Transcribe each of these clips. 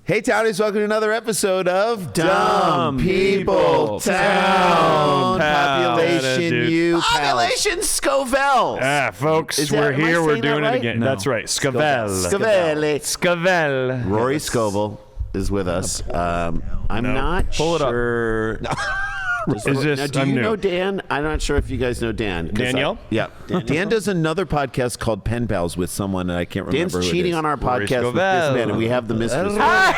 Hey, Townies, welcome to another episode of Dumb People Town. Population U. Population Scovel. Folks, we're here. We're doing it again. No. That's right. Scovel. Rory Scovel is with us. I'm not sure. Do you know Dan? I'm not sure if you guys know Dan. Danielle? Yeah. Dan does another podcast called Pen Pals with someone, and I can't remember Dan's who cheating on our podcast with this man, and we have the mistress. Hi!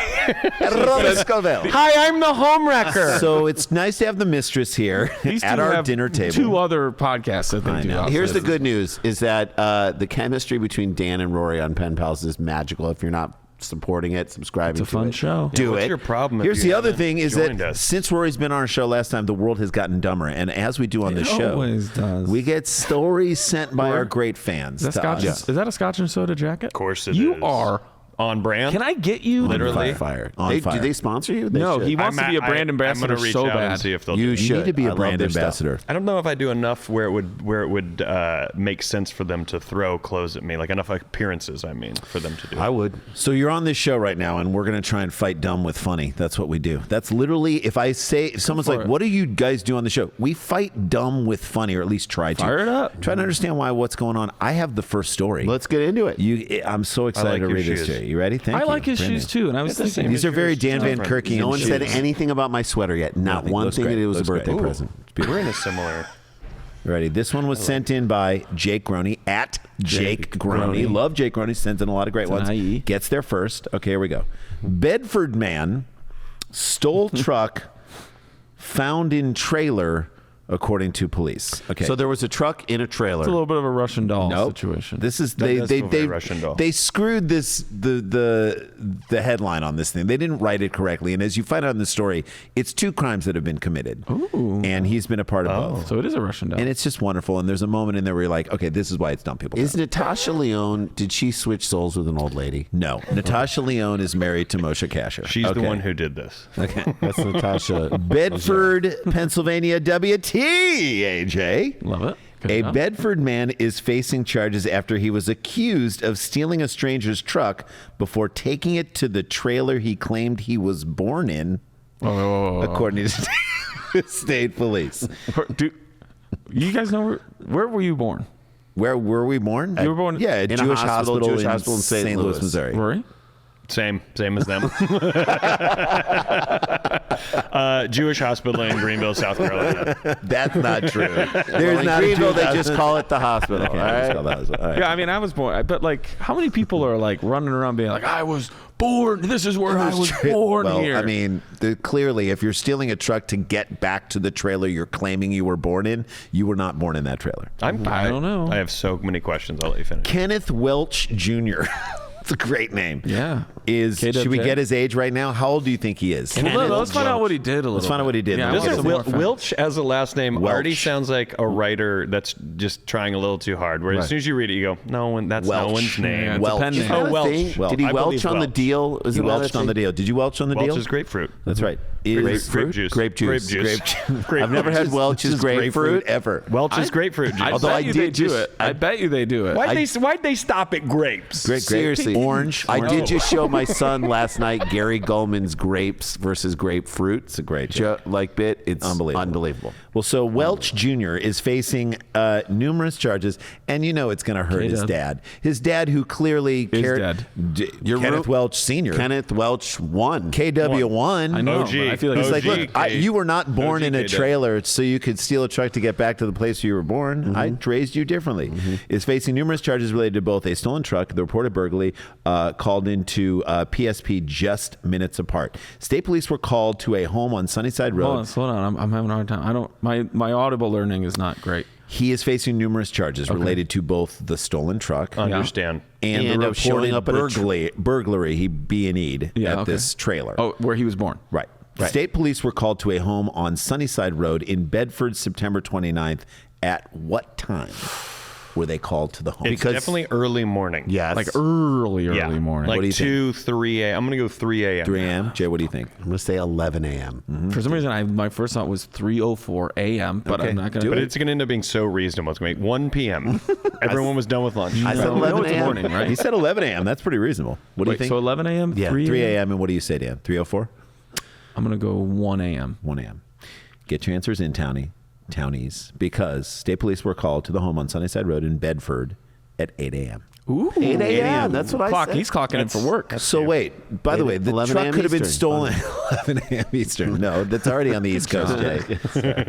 Rory Scovel. Hi, I'm the homewrecker. So it's nice to have the mistress here at our dinner table. Two other podcasts that they do. Here's the good news, is that the chemistry between Dan and Rory on Pen Pals is magical. If you're not supporting it, subscribing to it. It's a fun show. Do it. What's your problem? Here's the other thing is that since Rory's been on our show last time, the world has gotten dumber. And as we do on this show, always does. We get stories sent by our great fans. Is that a Scotch and soda jacket? Of course it is. You are on brand. Can I get you literally on fire? Do they sponsor you? No, he wants to be a brand ambassador so bad. See if they'll you do it. need to be a brand ambassador. I don't know if I do enough where it would make sense for them to throw clothes at me, like enough appearances. I mean, for them to do. I would. So you're on this show right now, and we're going to try and fight dumb with funny. That's what we do. That's literally if someone's like, "What do you guys do on the show?" We fight dumb with funny, or at least try to. Fire it up. Try to understand what's going on. I have the first story. Let's get into it. I'm so excited to read this to you. You ready? Thank you. I like his shoes too, and I was thinking these are very Dan Van Kirkian. No one said anything about my sweater yet. Not one thing that it was a birthday present. We're in a similar. Ready? This one was sent in by Jake Groney at Jake Groney. Love Jake Groney. Sends in a lot of great ones. Gets there first. Okay, here we go. Bedford man stole truck found in trailer. According to police. Okay. So there was a truck in a trailer. It's a little bit of a Russian doll situation. This is Russian doll. They screwed the headline on this thing. They didn't write it correctly. And as you find out in the story, it's 2 crimes that have been committed. Ooh. And he's been a part of both. So it is a Russian doll. And it's just wonderful. And there's a moment in there where you're like, okay, this is why it's dumb people. Is Natasha Lyonne, did she switch souls with an old lady? No. Natasha Lyonne is married to Moshe Kasher. She's the one who did this. Okay. That's Natasha. Bedford, Pennsylvania, WT. AJ. Love it. A Bedford man is facing charges after he was accused of stealing a stranger's truck before taking it to the trailer he claimed he was born in, according to state police. Do you guys know where were you born? Where were we born? You were born at in Jewish a hospital in St. Louis, Missouri. Rory? Same as them. Jewish hospital in Greenville, South Carolina. That's not true. There's not Greenville. They just call it the hospital. Okay, all right? All right. Yeah, I mean, I was born, but like, how many people are like running around being like, I was born. This is where I was born here. I mean, clearly, if you're stealing a truck to get back to the trailer you're claiming you were born in, you were not born in that trailer. I don't know. I have so many questions. I'll let you finish. Kenneth Welch Jr. It's a great name. Yeah. Should we get his age right now? How old do you think he is? Let's find out what he did a little. Let's find out what he did. Yeah, Welch as a last name already sounds like a writer that's just trying a little too hard. Where as soon as you read it, you go, no one's name. Yeah, Welch. Welch. Did he welch on the deal? He welched on the deal. Did you welch on the deal? Welch's grapefruit. That's right. Grape juice. Grape juice. I've never had Welch's grapefruit ever. Welch's grapefruit juice. Although I did do it. I bet you they do it. Why'd they stop at grapes? Seriously. Orange. I did just show my son last night Gary Goldman's Grapes versus Grapefruit. It's a great bit. It's unbelievable. Well, so Welch Jr. is facing numerous charges, and you know it's going to hurt his dad. His dad, who clearly cared. Kenneth Welch Sr. Kenneth Welch 1. KW1. I know. OG. I feel like he's like, look, you were not born in a trailer so you could steal a truck to get back to the place you were born. I raised you differently. Is facing numerous charges related to both a stolen truck, the reported burglary, called into PSP just minutes apart. State police were called to a home on Sunnyside Road. Hold on. I'm having a hard time. My audible learning is not great. He is facing numerous charges related to both the stolen truck. Understand. And the reported burglary he B&E'd at this trailer. Oh, where he was born. Right. State police were called to a home on Sunnyside Road in Bedford September 29th at what time? were they called to the home? It's definitely early morning. Yes. Like early morning. Like What do you 2, 3 a.m. I'm going to go 3 a.m. 3 a.m. Jay, what do you think? I'm going to say 11 a.m. For some reason, my first thought was 3:04 a.m., but Okay. I'm not going to. But it's going to end up being so reasonable. It's going to be 1 p.m. Everyone was done with lunch. I said No, 11 it's a.m. morning, right? He said 11 a.m. That's pretty reasonable. What do you Wait, think? so 11 a.m. Yeah, 3 a.m. And what do you say, Dan? 3:04? I'm going to go 1 a.m. 1 a.m. Get your answers in, townies, because state police were called to the home on Sunnyside Road in Bedford at 8 a.m. Ooh, 8 a.m. That's what I said. He's clocking in for work. So wait, by the way, the 11 truck a.m. could have been Eastern. stolen 11 a.m. Eastern. No, that's already on the East Coast, Jay.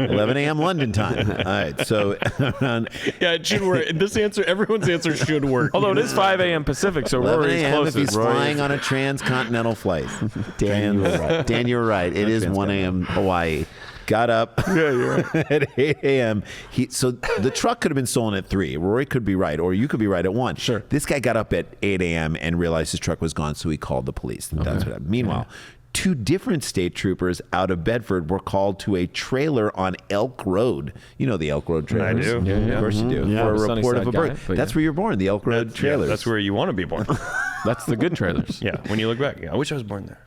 11 a.m. London time. All right, so around Yeah, it should work. Everyone's answer should work. Although it is 5 a.m. Pacific, so 11 Rory's a.m. if closest. he's flying on a transcontinental flight. Dan, you were right. Dan, you were right. It is 1 a.m. Hawaii. Got up at 8 a.m. So the truck could have been stolen at 3. Rory could be right, or you could be right at 1. Sure. This guy got up at 8 a.m. and realized his truck was gone, so he called the police. That's what happened. Meanwhile, 2 different state troopers out of Bedford were called to a trailer on Elk Road. You know the Elk Road trailers. I do. Yeah. Of course you do. Yeah, For a I'm a report of a Sunnyside bird. guy, but That's yeah. where you're born, the Elk Road trailers. That's where you want to be born. That's the good trailers. Yeah, when you look back. Yeah, I wish I was born there.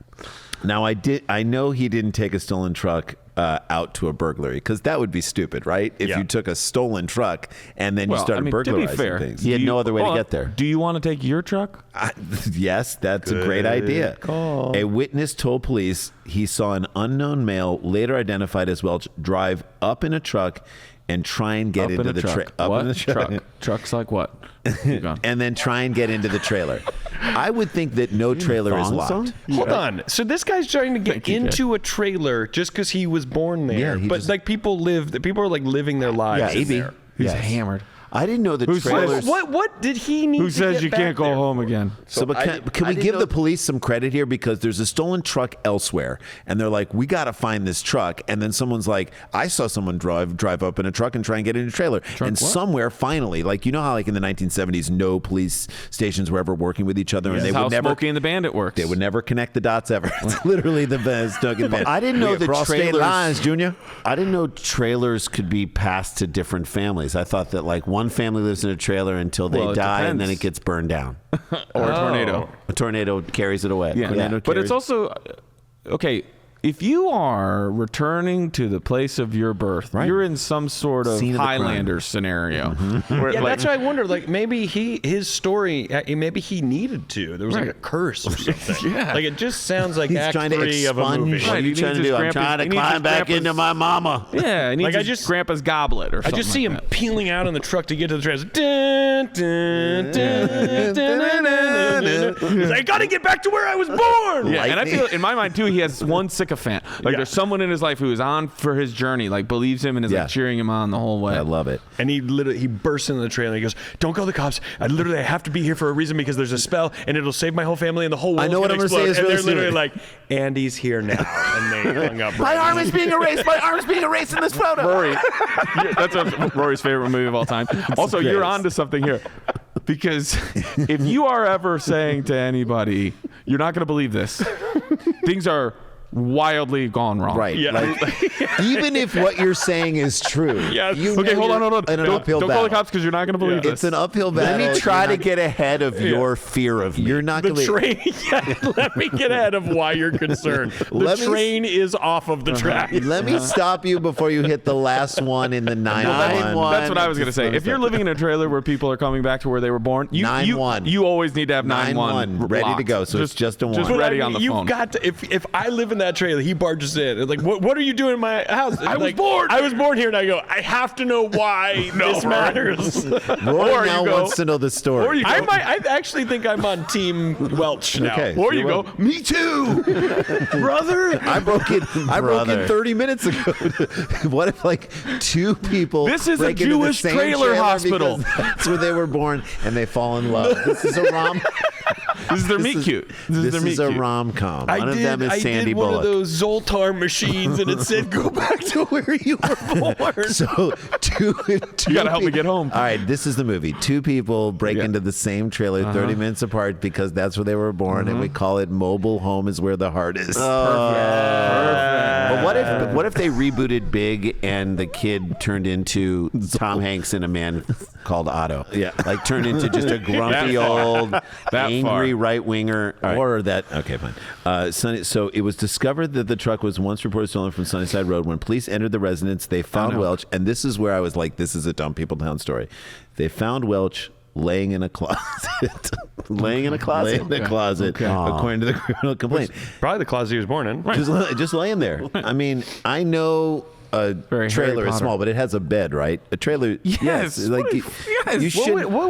Now, I know he didn't take a stolen truck out to a burglary, because that would be stupid, right? If Yeah. you took a stolen truck and then you started to be burglarizing fair, things. He had do no you- other way to hold on. get there. Do you want to take your truck? Yes, that's a great idea. call. A witness told police he saw an unknown male, later identified as Welch, drive up in a truck and try and get Up into in a the truck. Up What? in the truck. Trucks like what? Keep going. And then try and get into the trailer. I would think that no trailer is thong locked. song? Hold on. So this guy's trying to get Thank you, Jay. into a trailer just because he was born there. Yeah, he but just- like people are like living their lives. Yeah, in there. He's Yes. hammered. I didn't know the Who trailers. says- What did he need? Who to says get you back can't go there? home again? So, but can I we didn't give know- the police some credit here, because there's a stolen truck elsewhere, and they're like, we got to find this truck, and then someone's like, I saw someone drive up in a truck and try and get in a trailer, and what? somewhere finally, like, you know how like in the 1970s, no police stations were ever working with each other, and That's they how would never Smokey and the Bandit works. they would never connect the dots ever. It's literally the best. I didn't know the Cross state trailers. lines, Junior. I didn't know trailers could be passed to different families. I thought that like one family lives in a trailer until they Well, it die, and then depends. it gets burned down. Or a tornado. A tornado carries it away. Yeah. Tornado But carries- it's also okay. If you are returning to the place of your birth, Right. you're in some sort of Scene of the crime. Highlander scenario. Where, Yeah, like, that's why I wonder. Like maybe his story. Maybe he needed to. There was like a curse or something. Yeah. Like it just sounds like He's Act trying to 3 of a expunge- movie. Right, What are he you trying needs to his do? I'm grandpa's- trying to he needs climb his back grandpa's- into my mama. Yeah, and Like, I his just- grandpa's goblet or I something. just see like him that. peeling out in the truck to get to the trailer. Dun, dun, dun, dun, dun, dun, dun, dun. He's like, I gotta get back to where I was born. Yeah, and I feel in my mind too, he has one sycophant. Like Yeah. there's someone in his life who is on for his journey, like believes him and is Yeah. like cheering him on the whole way. I love it. And he bursts into the trailer. He goes, "Don't call the cops. I have to be here for a reason because there's a spell and it'll save my whole family and the whole world." I know what I'm gonna gonna say explode." is And they're really literally like, "Andy's here now," and they hung up. My arm is being erased. My arm is being erased in this photo. Rory, that's Rory's favorite movie of all time. Also, you're greatest. on to something here. Because if you are ever saying to anybody, you're not going to believe this, things are wildly gone wrong. Right. Yeah. Like, even if what you're saying is true. Yes. you Okay, know hold on. you're in an Don't uphill call the battle. cops because you're not going to believe It's this. an uphill Let battle. me try You're to not- get ahead of your fear of me. You're not The going to train. Yeah, let me get ahead of why you're concerned. The Let me- train is off of the track. Let me stop you before you hit the last one in the 9-1. That's what I was going to say. If you're living in a trailer where people are coming back to where they were born, you 9-1. you always need to have 9-1 9-1 ready to locked. go. So it's just a one. Just But ready I on the mean, you've phone. got to. If I live in that trailer, he barges in. Like, what are you doing in my house? I was Like, born. I was born here, and I go. I have to know why this matters. Rory Or now you go- wants to know the story. or you go- I actually think I'm on Team Welch now. Okay. Or you You're go, me too, brother. I broke in Brother. 30 minutes ago. What if like two people This is a break into the Jewish same trailer hospital. because that's where they were born and they fall in love. This is a rom. This is their meet cute. This is a rom-com. One of them is Sandy Bullock. I did one of Bullock. those Zoltar machines, and it said, "Go back to where you were born." So two You gotta help me get home. All right, this is the movie. Two people break into the same trailer 30 minutes apart because that's where they were born, and we call it "Mobile Home is Where the Heart Is." But what if they rebooted Big and the kid turned into Tom Hanks in A Man Called Otto? Yeah. Like turned into just a grumpy old, angry right winger. Or that, okay, fine. So it was discovered that the truck was once reported stolen from Sunnyside Road. When police entered the residence, they found Welch, and this is where I was like, this is a dumb people town story. They found Welch laying in a closet. Laying in a closet? Laying in a closet, according to the criminal complaint. Probably the closet he was born in. Just laying there. I mean, I know a Very trailer Harry is small, but it has a bed, right? A trailer, Yes. like Yes. you should. Why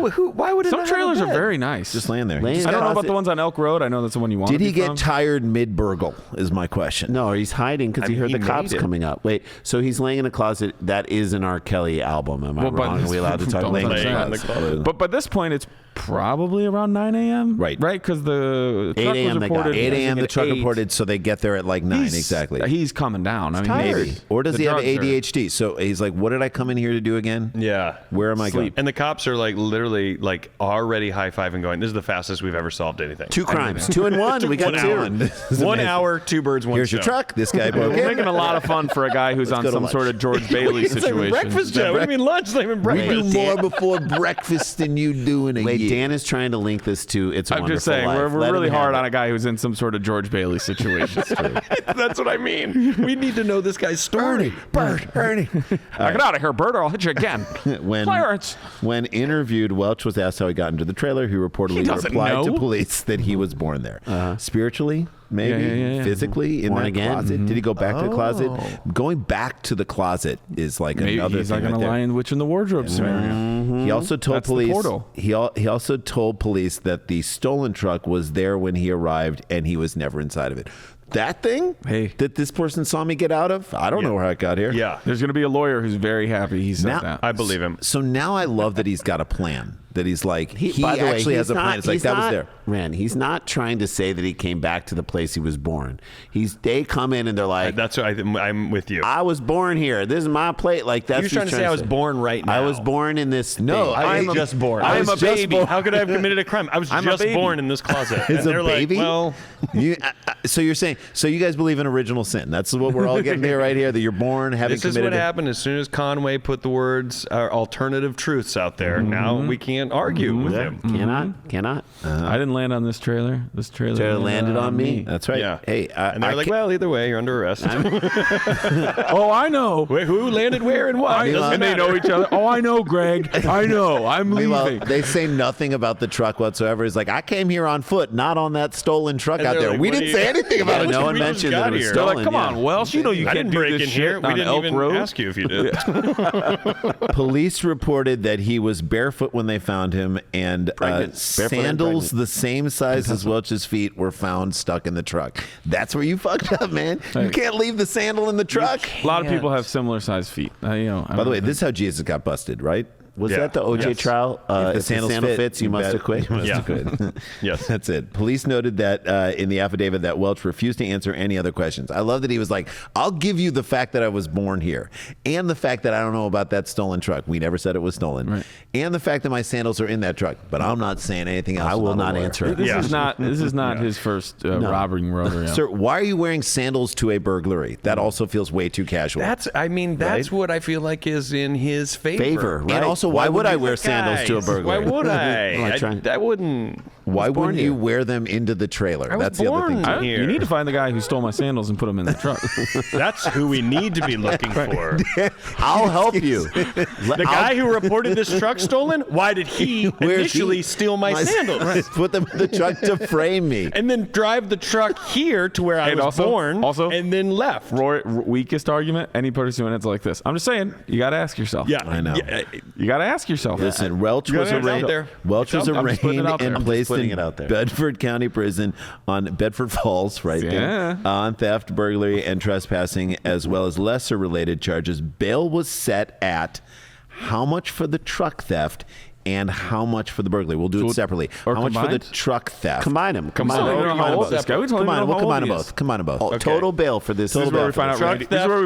would it Some not have a trailers are bed? very nice. Just laying there. Laying I don't know about closet. the ones on Elk Road. I know that's the one you want. Did he get tired mid-burgle? Is my question. No, he's hiding because he heard he the cops made it. coming up. Wait, so he's laying in a closet. That is an R. Kelly album. Am I wrong? Are we allowed to talk Don't laying touch in a that. closet? But by this point, it's probably around 9 a.m. Right. Right, because the 8 truck a.m. was they got reported. 8 a.m. the at truck 8. reported, so they get there at like 9 exactly. He's coming down. I mean, Tired. maybe. Or does The he have drugs are- ADHD? So he's like, what did I come in here to do again? Yeah. Where am I going? And the cops are like literally like already high-fiving going, this is the fastest we've ever solved anything. 2 crimes. 2 and 1. We got 2. One hour, 2 birds, one Here's stone. your truck. This guy broke We're in. making a lot of fun for a guy who's on go to some lunch. sort of George Bailey It's like situation. breakfast, Joe. What do you mean lunch? Not even We breakfast. do more before breakfast than you do in a Wait, year. Dan is trying to link this to It's a I'm Wonderful just saying, Life. we're Let really him have hard it. on a guy who's in some sort of George Bailey situation. That's what I mean. We need to know this guy's story. Ernie. Now get out of here, Bert, or I'll hit you again. Clarence. When interviewed, Welch was asked how he got into the trailer. He reportedly doesn't replied to know. police that he was born there. Spiritually, maybe, Yeah. physically, in Born that again. closet. Did he go back to the closet? Going back to the closet is like Maybe another he's thing like right in a there. Lion Witch in the Wardrobe scenario. He also told That's the police. portal. He also told police that the stolen truck was there when he arrived, and he was never inside of it. That thing that this person saw me get out of, I don't know how it got here. Yeah. There's going to be a lawyer who's very happy he said Now- that. I believe him. So now I love that he's got a plan. That he's like, he By the way, actually he's has a plan. not- It's like, he's that was not- there. Man, he's not trying to say that he came back to the place he was born. They come in and they're like, That's what I'm with you. I was born here. This is my place. Like that's He was what trying to say I was born right now. I was born in this. No, thing. I I'm was just born. I'm I was a just baby. born. How could I have committed a crime? I was I'm a just baby. born in this closet. As And a they're baby? Like, well, So you're saying, so you guys believe in original sin? That's what we're all getting here right here. That you're born having this is committed. what happened as soon as Conway put the words alternative truths out there. Now we can't argue with him. Cannot. I didn't land on this trailer. This trailer Trailer landed on me. That's right. Yeah. Hey, And they're like, well, either way, you're under arrest. Oh, I know. Wait, who landed where and why? Doesn't And they matter. know each other. Oh, I know, Greg. I know. I'm Meanwhile, leaving. they say nothing about the truck whatsoever. He's like, I came here on foot, not on that stolen truck And out they're there. like, we what didn't do you- say anything about Yeah, it. No we one just mentioned got that it was here. They're stolen. like, come on, Welsh. You know you I can't didn't do break this in shit here. We on didn't Elk even Road. ask you if you did. Police reported that he was barefoot when they found him, and Barefoot and sandals pregnant. the same size as Welch's feet were found stuck in the truck. That's where you fucked up, man. You can't leave the sandal in the truck. A lot of people have similar sized feet. By the way, this is how Jesus got busted, right? Was Yeah. that the OJ Yes. trial? If If the sandal fits, you must bet- have quit. You must Yeah. have quit. Yes. That's it. Police noted that in the affidavit that Welch refused to answer any other questions. I love that he was like, I'll give you the fact that I was born here and the fact that I don't know about that stolen truck. We never said it was stolen. Right. And the fact that my sandals are in that truck, but I'm not saying anything else. I will I'm not a lawyer. answer it. This Yeah. is not his first robbing rodeo. Sir, why are you wearing sandals to a burglary? That also feels way too casual. That's Right? what I feel like is in his favor. And also, why would I wear sandals to a burglary? Why would I? Like trying- I wouldn't. Why born wouldn't you here. wear them into the trailer? I was That's the other thing. born too. here. You need to find the guy who stole my sandals and put them in the truck. That's who we need to be looking for. I'll help you. The guy who reported this truck stolen, why did he Where's initially he? steal my sandals? Put them in the truck to frame me. And then drive the truck here to where I And was also- born, also- and then left. Roy, weakest argument, any person when it's like this. I'm just saying, you got to ask yourself. Yeah, I know. Yeah, You got to ask yourself. Listen, Welch was gotta put it out arraigned. there. Welch was I'm just putting it arraigned out there. and I'm just placed putting in it out there. Bedford County Prison on Bedford Falls, right Yeah. there, on theft, burglary, and trespassing, as well as lesser related charges. Bail was set at how much for the truck theft and how much for the burglary? We'll do it separately. How much for the truck theft? Combine them. Combine them both. We'll combine them both. Combine them both. Okay. Total bail for this. This is where we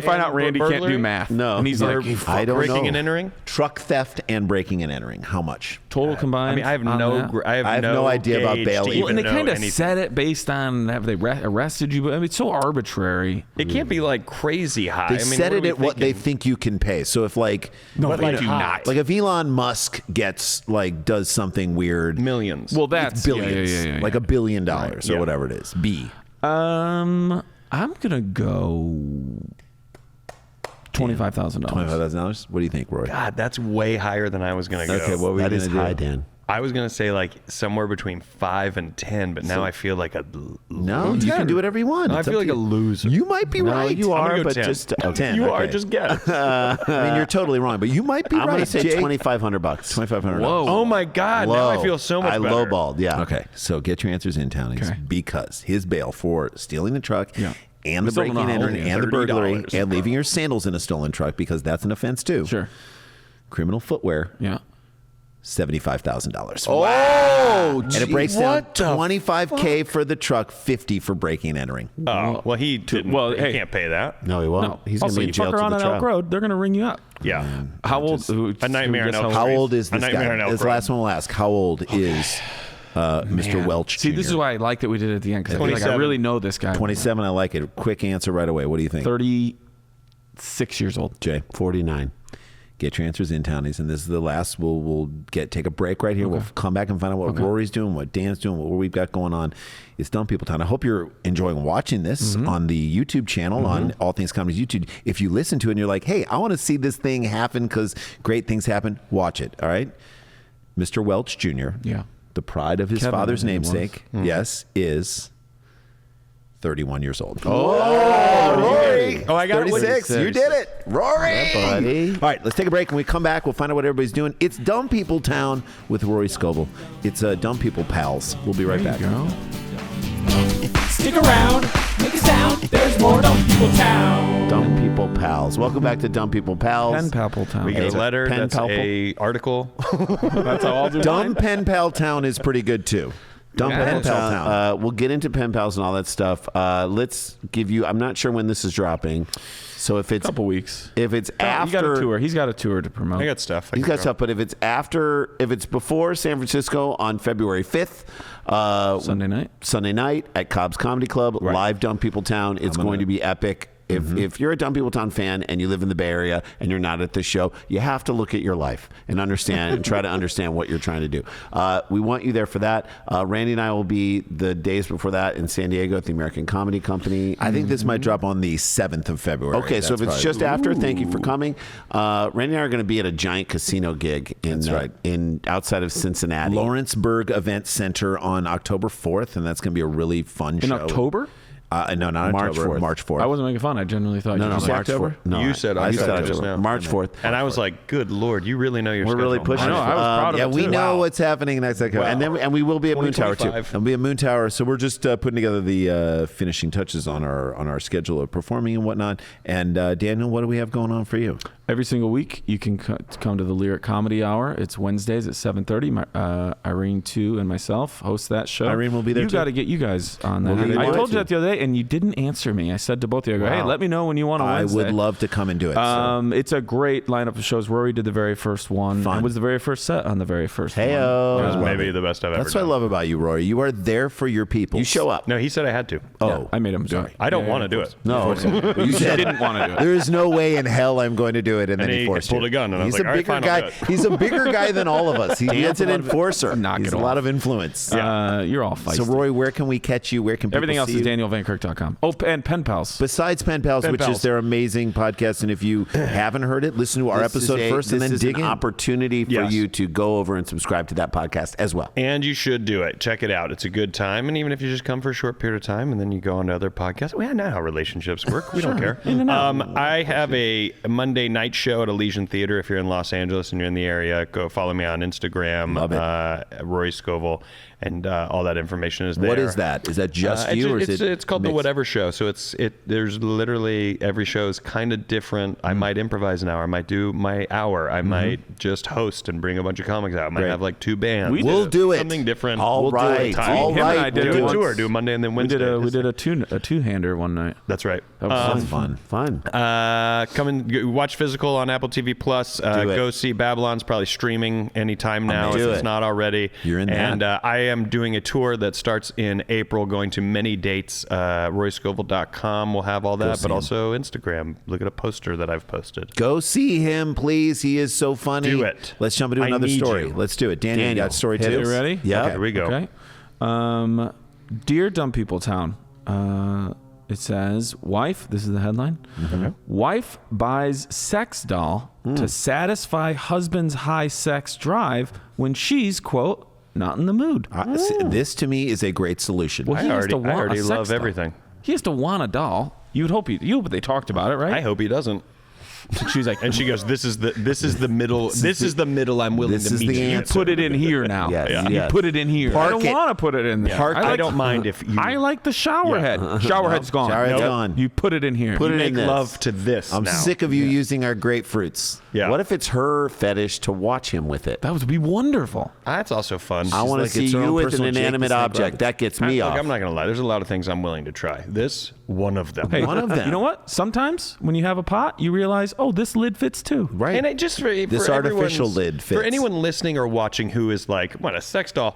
find out Randy can't do math. No. And he's like, I don't know. Breaking and entering? Truck theft and breaking and entering. How much? Total combined. I mean, I have no idea about bail. And they kind of set it based on have they arrested you? But I mean, it's so arbitrary. It can't be like crazy high. They set it at what they think you can pay. So if like, they do not. Like if Elon Musk does something weird, millions. Well, that's billions, yeah. like $1 billion or whatever it is. I'm gonna go $25,000. $25,000. What do you think, Rory? God, that's way higher than I was going to go. Okay, what were you That is going to high, do? Dan. I was going to say like somewhere between 5 and 10, but now I feel like a No, you can do whatever you want. I It's feel up like to a you. loser. You might be right. You I'm are, gonna go but 10. just 10. You are okay. just guess. I mean, you're totally wrong, but you might be I'm right. going to say Jay. $2,500. $2,500. Whoa. Oh my God! Now I feel so much I better. lowballed. Yeah. Okay, so get your answers in, Townies, Okay. because his bail for stealing the truck and the still breaking don't know and how entering old he and is. the burglary $30. and leaving your sandals in a stolen truck, because that's an offense too. Sure. Criminal footwear, Yeah. $75,000. Oh, And it breaks down $25K for the truck, $50 for breaking and entering. Oh well, he didn't. Well, he hey. can't pay that. No, he won't. No. He's going to Also, be in you jail fuck to around the on trial. Elk Road, they're gonna ring you up. Yeah. How old? A nightmare in Elk How Road. old is A this nightmare guy? in Elk This is the Road. last one we'll ask. How old is Mr. Welch Jr.? See, this is why I like that we did it at the end, because I feel like I 27. really know this guy. 27. I like it. Quick answer right away. What do you think? 36 years old. Jay. 49. Get your answers in, Townies, and this is the last. We'll take a break right here. We'll come back and find out what Rory's doing, what Dan's doing, what we've got going on. It's Dumb People Town. I hope you're enjoying watching this on the YouTube channel, on All Things Comedy's YouTube. If you listen to it and you're like, hey, I want to see this thing happen because great things happen, watch it, all right? Mr. Welch Jr., the pride of his Kevin, father's his name was. namesake, yes, is 31 years old. Rory. Oh, I got it. 36. You did it. Rory. Yeah, buddy. All right, let's take a break. When we come back, we'll find out what everybody's doing. It's Dumb People Town with Rory Scovel. It's Dumb People Pals. We'll be right back. Stick around, make a sound. There's more Dumb People Town. Dumb People Pals. Welcome back to Dumb People Pals. Pen Pal Town. We get It's a a letter. pen That's palpable. a article. That's how I'll do Dumb Pen Pal Town is pretty good too. Dumb Yeah. Pen Pal Town. We'll get into pen pals and all that stuff. Let's give you. I'm not sure when this is dropping, so if it's couple weeks. if it's You after, got a tour. He's got a tour to promote. I got stuff. he's got stuff. But if it's after, if it's before San Francisco on February 5th, Sunday night at Cobb's Comedy Club, live Dumb People Town. It's going to be epic. If you're a Dumb People Town fan and you live in the Bay Area and you're not at this show, you have to look at your life and understand and try to understand what you're trying to do. We want you there for that. Randy and I will be the days before that in San Diego at the American Comedy Company. I think this might drop on the 7th of February. Okay, so if That's it's probably- just after, thank you for coming. Randy and I are going to be at a giant casino gig in outside of Cincinnati. Lawrenceburg Event Center on October 4th, and that's going to be a really fun show. in October. No, not March October. 4th. March 4th. I wasn't making fun. I genuinely thought you No, said March October. 4th. No, You said I said October just October. now. March 4th. And I was like, good Lord, you really know your We're schedule. really pushing. I know. I was proud of yeah, it we too. know Wow. what's happening next. And we will be at Moon Tower too. 2025. There'll be a Moon Tower, so we're just putting together the finishing touches on our schedule of performing and whatnot. And Daniel, what do we have going on for you? Every single week, you can come to the Lyric Comedy Hour. It's Wednesdays at 7:30. Irene, too, and myself host that show. Irene will be there, You too. got to get you guys on that. We'll get you I on told too. you that the other day, and you didn't answer me. I said to both of you, I go, hey, let me know when you want on I Wednesday. would love to come and do it. so. It's a great lineup of shows. Rory did the very first one. Fun. It was the very first set on the very first one. Heyo. It was maybe the best I've ever That's what I done. love about you, Rory. You are there for your people. You show up. No, he said I had to. Oh, I made him do it. I don't want to do it. no. You didn't want to do it. There is no way in hell I'm going to do it, and then And he he forced pulled you. a gun, and I was He's like, a all right, bigger fine, I'll guy. do it. He's a bigger guy than all of us. He's an enforcer. Knock He's it a lot off. of influence. You're all feisty. So, Rory, where can we catch you? Where can people Everything else see is you? DanielVanKirk.com. Oh, and Pen Pals. Besides Pen Pals, Pen which is Pals. their amazing podcast, and if you haven't heard it, listen to our episode first and then dig an in. opportunity for Yes. you to go over and subscribe to that podcast as well. And you should do it. Check it out. It's a good time. And even if you just come for a short period of time and then you go on to other podcasts, we know how relationships work. We don't care. I have a Monday night night show at Elysian Theater. If you're in Los Angeles and you're in the area, go follow me on Instagram. Love it. Rory Scovel, and all that information is there. What is that? Is that just you, or is it? It's called the Whatever Show. So there's literally every show is kind of different. I might improvise an hour. I might do my hour. I might just host and bring a bunch of comics out. I might have like 2 bands. We'll do it. Something different. All right. Him and I did Do it a tour. once. Do a Monday and then Wednesday. We did a two-hander one night. That's right. That was Fun. Come and watch Physical on Apple TV Plus. Go see Babylon's probably streaming anytime now if it's not already. You're in that. And I am doing a tour that starts in April, going to many dates. RoryScovel.com will have all that, but also Instagram. Look at a poster that I've posted. Go see him, please. He is so funny. Do it. Let's jump into I another need story. you. Let's do it. Daniel, you got story Hit 2? it. Ready? Yeah. Okay, here we go. Okay. Dear Dumb People Town, it says, wife, this is the headline. Wife buys sex doll to satisfy husband's high sex drive when she's, quote, not in the mood. This to me is a great solution. Well, I he has already, to I want already a sex love doll. everything. He has to want a doll. You would hope but they talked about it, right? I hope he doesn't. She's like, And she goes, "This is the middle. This is the middle. I'm willing This to is meet the you." answer. put it in here now. Yes, You yes. put it in here. Park I don't it. want to put it in there. I don't mind if you. I like the shower head. Shower head's gone. Shower head's Nope. gone. You put it in here. Put you it in make this. love to this. I'm now. sick of you using our grapefruits. Yeah. What if it's her fetish to watch him with it? That would be wonderful. That's also fun. I want like to see it's her you own with an personal Jake the inanimate Snake object. Rabbit. That gets me Look, off. I'm not gonna lie. There's a lot of things I'm willing to try. This one of them. Hey, One of them. You know what? Sometimes when you have a pot, you realize, oh, this lid fits too. Right. And it just for This artificial everyone's- lid fits. For anyone listening or watching who is like, what, a sex doll?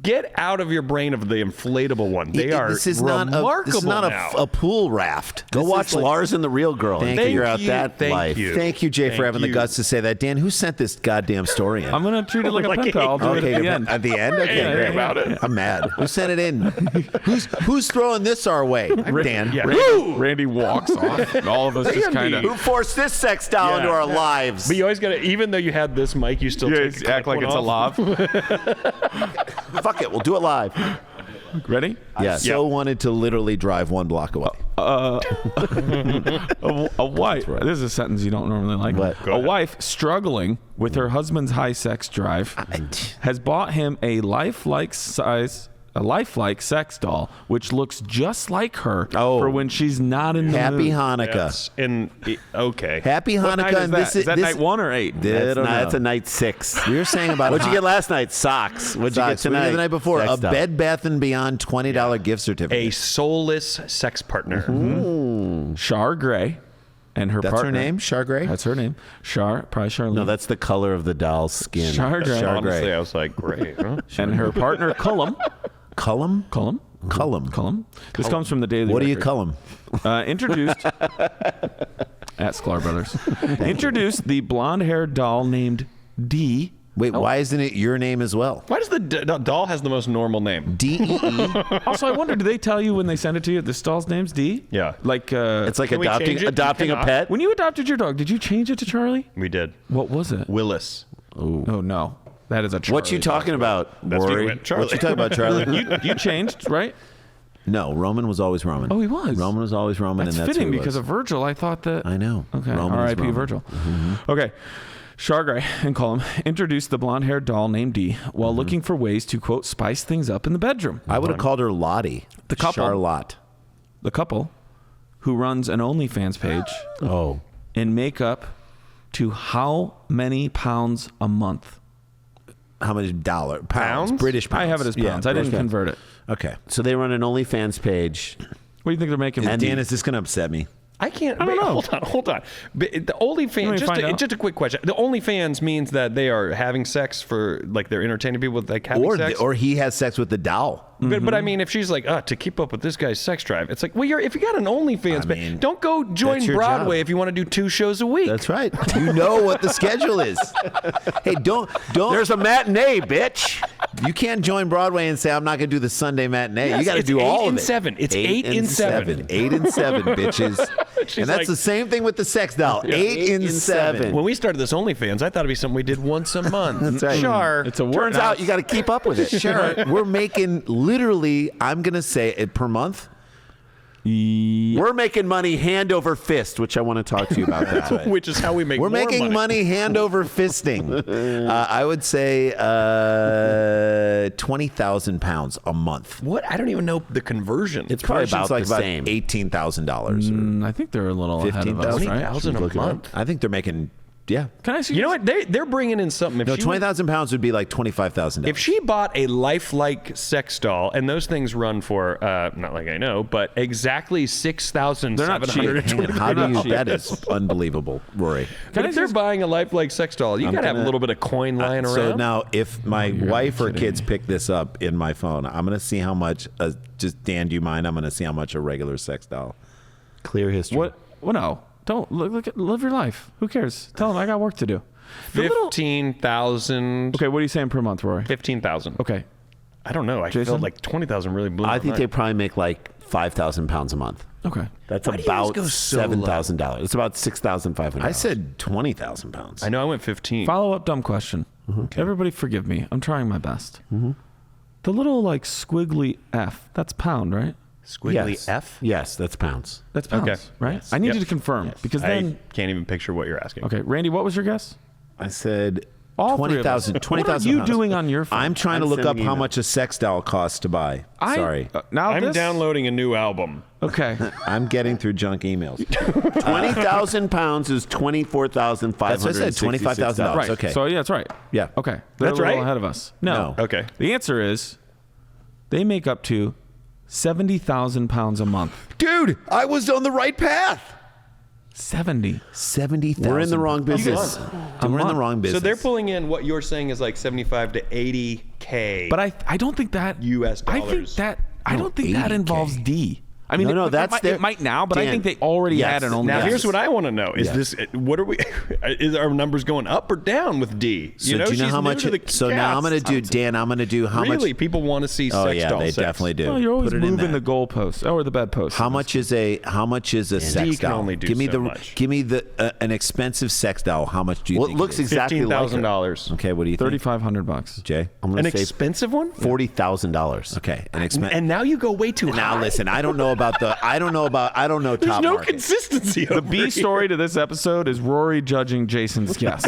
Get out of your brain of the inflatable one. They are This is remarkable not this is not now. a pool raft. Go This watch is like- Lars and the Real Girl and Thank figure you. out that Thank life. you. Thank you, Jay, for Thank having the you. guts to say that. Dan, who sent this goddamn story in? I'm going to treat it like a Like pen pal. I'll do it at the end. At the end? Okay, Yeah, great. about it. I'm mad. Who sent it in? Who's throwing this our way? Dan. Yeah. Randy walks off. And all of us just kind Who of forced this sex doll Yeah. into our lives? But you always got to, even though you had this mic, you still act like it's alive. Fuck it, we'll do it live. Ready? I so wanted to literally drive 1 block away. A wife. This is a sentence you don't normally like. What? A wife struggling with her husband's high sex drive has bought him a lifelike sex doll, which looks just like her for when she's not in the Happy mood. Hanukkah. Okay. Happy What night Hanukkah. is And that? this Is that this, night 1 or 8? That's a night 6. We were saying about What'd you get last night? Socks. What'd you get Socks. We did tonight? the night before Sex a doll. Bed Bath & Beyond $20 gift certificate. A soulless sex partner. Char Gray and her That's partner. her name, Char Gray? That's her name. Char, probably Charlene. No, that's the color of the doll's skin. Char Gray. Char Honestly, Gray. I was like, great. Huh? And her partner, Cullum. Cullum? Cullum? Cullum. This comes from the Daily What do you Record. Cullum? Introduced at Sklar Brothers. Introduced the blonde-haired doll named D. Wait, why isn't it your name as well? Why does the doll has the most normal name? D-E-E? Also, I wonder, do they tell you when they send it to you? This doll's name's D. Yeah. Like It's like Can we change it? adopting a Cannot. pet. when you adopted your dog, did you change it to Charlie? We did. What was it? Willis. Oh no, that is a Charlie. What you talking about, That's what we Rory? went. Charlie. What you talking about, Charlie? You changed, right? No, Roman was always Roman. Oh, he was? Roman was always Roman, That's and that's fitting who he because was. of Virgil. I thought that. I know. Okay. Roman is R.I.P. Roman. Virgil. Okay. Char Gray and Cullum introduced the blonde-haired doll named D while looking for ways to, quote, spice things up in the bedroom. I would have called her Lottie. The couple. Charlotte. The couple, who runs an OnlyFans page, and make up to how many pounds a month? How many pounds? Pounds? British pounds. I have it as Yeah, pounds. I didn't British convert it. pounds. Okay. So they run an OnlyFans page. What do you think they're making? And Dan, is this going to upset me? I can't. I don't know. Hold on. But the OnlyFans. Just a quick question. The OnlyFans means that they are having sex for like they're entertaining people with like having sex. Or he has sex with the doll. But I mean, if she's like, to keep up with this guy's sex drive, it's like, well, if you got an OnlyFans, I mean, don't go join that's your Broadway job. if you want to do 2 shows a week. That's right. You know what the schedule is. Hey, don't. There's a matinee, bitch. You can't join Broadway and say I'm not going to do the Sunday matinee. Yes, you got to it's do 8 all and of it. 7. It's 8 and 7. 8 and 7, bitches. And that's like- the same thing with the sex doll. 8 and 7. When we started this OnlyFans, I thought it'd be something we did once a month. That's right. Sure. It's a Turns out you got to keep up with it. Sure. We're making literally, I'm going to say it per month, We're making money hand over fist, which I want to talk to you about that. Which is how we make We're more making money hand over fisting. I would say 20,000 pounds a month. What? I don't even know the conversion. It's probably about like the same. $18,000. I think they're a little ahead of us, right? 20,000 a month. I think they're making, yeah. Can I see? You know what? They're bringing in something. If No, she 20,000 pounds would be like $25,000. If she bought a lifelike sex doll, and those things run for, not like I know, but exactly $6,720. How do you? That is unbelievable, Rory. But if they're buying a lifelike sex doll, you got to have a little bit of coin lying around. So now, if my wife or kids pick this up in my phone, I'm going to see how much. Just Dan, do you mind? I'm going to see how much a regular sex doll. Clear history. What? Well, no. Don't live your life. Who cares? Tell them I got work to do. 15,000. Okay, what are you saying per month, Rory? 15,000. Okay. I don't know. I Jason? felt like 20,000 really blew. I think they probably make like 5,000 pounds a month. Okay. That's Why do you always about go so $7,000. It's about 6,500. I said 20,000 pounds. I know I went 15. Follow-up dumb question. Everybody forgive me. I'm trying my best. The little like squiggly F, that's pound, right? Squiggly Yes. F. Yes, that's pounds. That's pounds, Okay. right? Yes. I need Yep. you to confirm because then. I can't even picture what you're asking. Okay, Randy, what was your guess? I said All three of us. 20,000. What 20,000 are you pounds. doing on your phone? I'm trying to I'm look up sending how emails. much a sex doll costs to buy. Sorry. Now I'm this? downloading a new album. Okay. I'm getting through junk emails. 20,000 pounds is $24,566. That's what I said, $25,000. Right. Okay. So yeah, that's right. Yeah. Okay. They're That's a little right? ahead of us. No. No. Okay. The answer is they make up to 70,000 pounds a month. Dude, I was on the right path. 70,000. We're in the wrong business. We're in the wrong business. So they're pulling in what you're saying is like 75 to 80K. But I don't think that US I think dollars. that I don't think that 80K. involves D. I mean, No, it that's their- it might now, but I Dan, think they already yes. had an only. now Yes. here's what I want to know: is Yes. this what are we? Is our numbers going up or down with D? So do you know she's how new much? to the So now I'm going to cast. do, Dan. I'm going to do how Really, much? people want to see Oh sex yeah, doll they sex. definitely do. Oh, you're always Put it in moving there. the goalpost or the bedpost. How much is a sex D can doll? only do give me so much. Give me an expensive sex doll. How much do you Well, think? it looks it is? exactly like her. $15,000. Okay, what do you think? $3,500? Jay? I'm An going to say expensive one? $40,000. Okay, an expensive. And now you go way too high. Now listen, I don't know about the. I don't know There's top no market. consistency. The B story to this episode is Rory judging Jason's guess.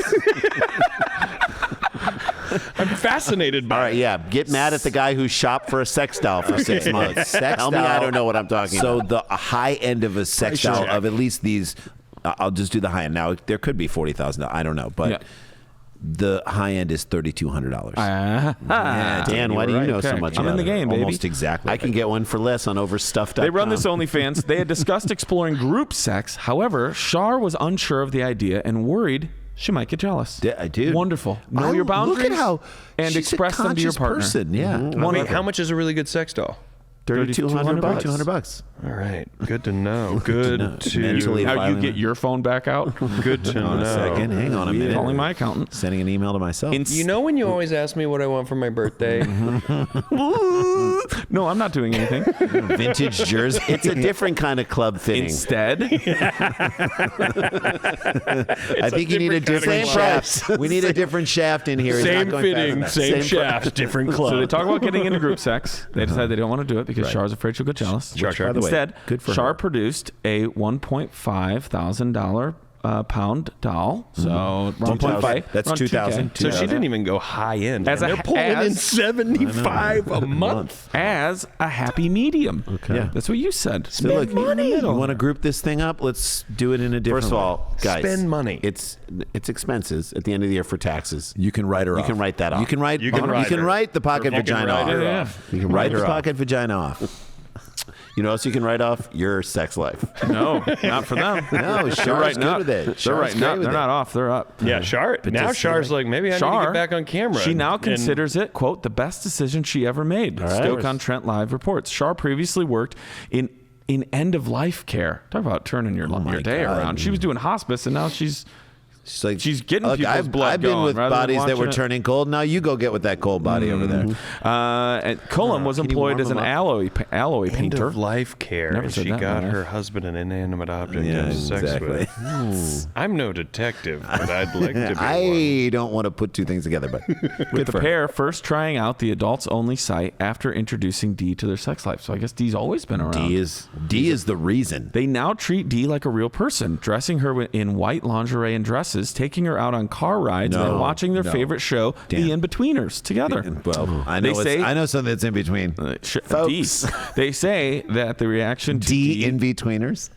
I'm fascinated by All right, it. yeah. Get mad at the guy who shopped for a sex doll for 6 months. Sex Tell me doll. I don't know what I'm talking So about. the high end of a sex Price doll check. of at least these. I'll just do the high end. Now there could be $40,000. I don't know, but Yeah. the high end is $3,200. Dan, why do you know so Okay. much I'm about in the it? game, baby. Almost exactly. I can get one for less on overstuffed.com. They run this OnlyFans. They had discussed exploring group sex. However, Shar was unsure of the idea and worried she might get jealous. Dude. Wonderful. Know your boundaries. Look at how and she's express a them to your conscious partner. person. Yeah. Wait, how much is a really good sex doll? $3,200 bucks. $200. All right, good to know. Good to Mentally Now you violent. get your phone back out. Good to Hang on know. a second. Hang on a minute. Calling my accountant. Sending an email to myself. You know when you always ask me what I want for my birthday? No, I'm not doing anything. Vintage jersey. It's a different kind of club fitting. Instead, I think you need a different kind of shaft. We need a different shaft in here. It's Same not going fast fitting, enough. same shaft, different club. so they talk about getting into group sex. They decide they don't want to do it because Char's afraid she'll get jealous. Char, Char. By the way, Instead, good for Char her. produced a $1,500 pound doll. So 1.5. That's around 2,000. 2K. So she didn't even go high end. As And a- they're pulling in as- 75 a month. As a happy medium. Okay. Yeah. That's what you said. So look, money. you want to group this thing up? Let's do it in a different First of way. all, guys, Spend money. It's expenses at the end of the year for taxes. You can write her You off. can write that off. You can write. You can write her. write the pocket You can vagina write off. her Yeah, off. You can Write write the her off. pocket vagina off. You know what else you can write off? Your sex life. No, not for them. No, They're Char's writing good up. with it. They're Char's writing great up. with They're it. not off. They're up. Yeah, Char. Now just- Char's like, maybe I need to get back on camera. She now And- considers it, quote, the best decision she ever made. right. Stoke-on-Trent Live reports. Char previously worked in end-of-life care. Talk about turning your day God. around. She was doing hospice, and now she's She's like, She's getting "Look, people's blood I've been going, with rather than bodies that watching were it." turning cold. Now you go get with that cold body over there. And Cullum was Can you employed warm as an them up? alloy End painter. of life care, Never and said she that in got my her life. husband an inanimate object to Yeah, have sex exactly. with. I'm no detective, but I'd like to be one. I don't want to put two things together, but With good the for her. pair first trying out the adults-only site after introducing Dee to their sex life. So I guess Dee's always been around. D is the reason. They now treat Dee like a real person, dressing her in white lingerie and dresses, taking her out on car rides, and watching their favorite show, The In-Betweeners, together. Well, I They know say- I know something that's in between. Folks. They say that the reaction to D Dee... in betweeners.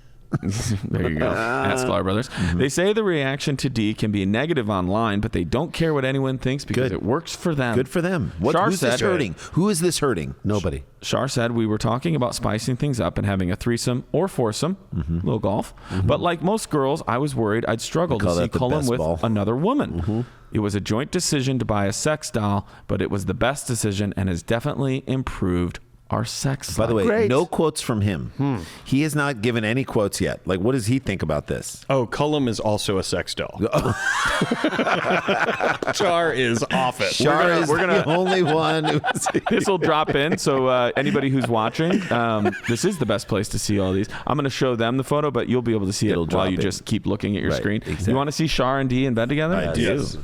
There you go. At Sklar Brothers. They say the reaction to Dee can be negative online, but they don't care what anyone thinks because Good. it works for them. Good for them. Who's this said- hurting? Who is this hurting? Nobody. Shar said we were talking about spicing things up and having a threesome or foursome, little golf. But like most girls, I was worried I'd struggle to call see that the Cullum best with ball. another woman. It was a joint decision to buy a sex doll, but it was the best decision and has definitely improved our sex By the life. way, no quotes from him. He has not given any quotes yet. Like, what does he think about this? Oh, Cullum is also a sex doll. Char is off it. Shar is we're gonna- the only one who's... This will drop in, so anybody who's watching, this is the best place to see all these. I'm going to show them the photo, but you'll be able to see It'll it while drop you in. just keep looking at your Right, screen. exactly. You want to see Shar and Dee in bed together? I do. Yes.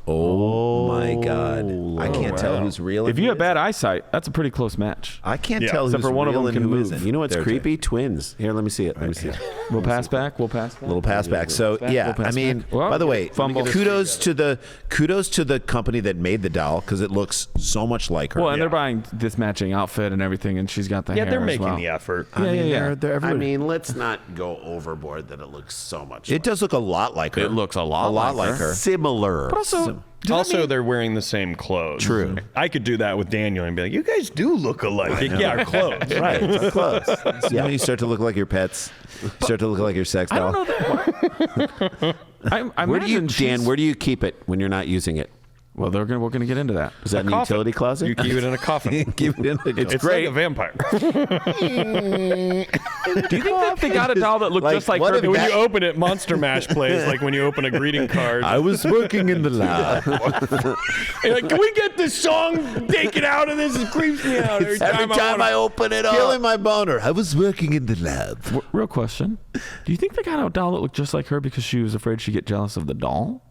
Oh, my God. I can't tell who's real. If and you who have bad isn't. eyesight, that's a pretty close match. I can't Yeah, tell except who's for one of real them and can who move. isn't. You know what's There's creepy? Twins. Here, let me see it. Let me see it. We'll pass back. We'll pass back. Little pass back. So yeah, We'll pass I mean, back. Well, by the way, fumble. kudos to the company that made the doll because it looks so much like her. Well, and they're buying this matching outfit and everything, and she's got the Yeah, hair they're as making well. the effort. Yeah, yeah, yeah. They're I everywhere. mean, let's not go overboard that it looks so much. It does look a lot like her. It looks a lot like her. similar. But also, Also, they're wearing the same clothes. True. I could do that with Daniel and be like, you guys do look alike. Yeah, our clothes. Right, close. Yeah, you start to look like your pets. You start to look like your sex I doll. don't know that. I Where do you, imagine she's- Dan? Where do you keep it when you're not using it? Well, we're gonna get into that. Is that in the Coffin. utility closet? You keep it in a coffin. Keep it in the It's great. like a vampire. Do you think that they got a doll that looked Like, just like what her? if And when that- you open it, Monster Mash plays like when you open a greeting card. I was working in the lab. You're like, can we get this song taken out of this? It creeps me out every Every time I open it up. Killing my boner. I was working in the lab. Real question. Do you think they got a doll that looked just like her because she was afraid she'd get jealous of the doll?